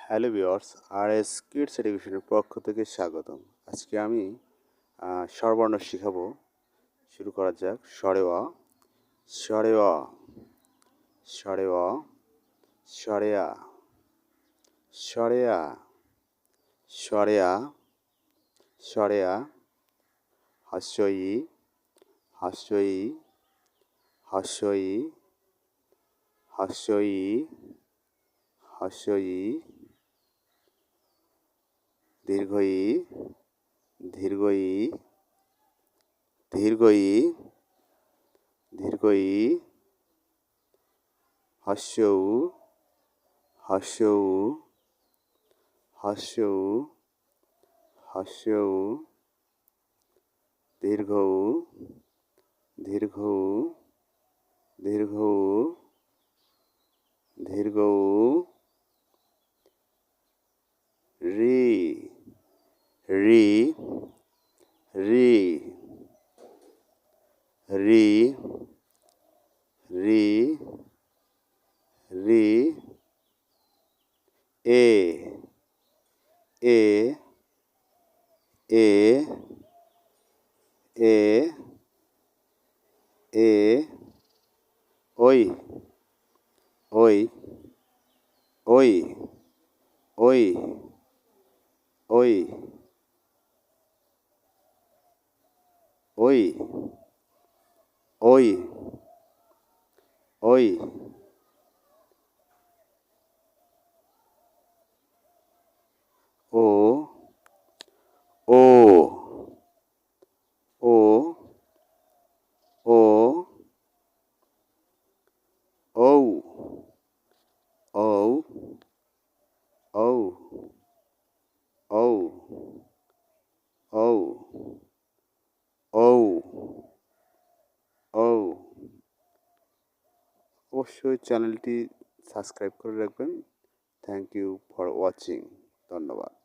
Hello viewers, RS kids এডুকেশনের পক্ষ থেকে স্বাগতম। আজকে আমি স্বরবর্ণ শিখাবো। শুরু করা যাক। স্বরে অ, স্বরে অ, স্বরে অ, স্বরে আ, স্বরে আ, স্বরে আ, স্বরে আ, হস্র ই, হস্র ই, হস্র ই, হস্র ই, হস্র ই, দীর্ঘ ই, দীর্ঘ ই, দীর্ঘ ই, দীর্ঘ ই, হস্র উ, হস্র উ, হস্র উ, হস্র উ, দীর্ঘ উ, দীর্ঘ উ, দীর্ঘ উ, দীর্ঘ উ, রি, রি, রি, রি, রি, রি, এ, এ, এ, এ, এ, ওই, ওই, ওই, ওই, ওই, ওই, ওই, ওই, ও, ও, ও, ও, ঔ, ঔ, ঔ, ঔ, ঔ, ঔ, ঔ। অবশ্যই চ্যানেলটি সাবস্ক্রাইব করে রাখবেন। Thank you for watching. ধন্যবাদ।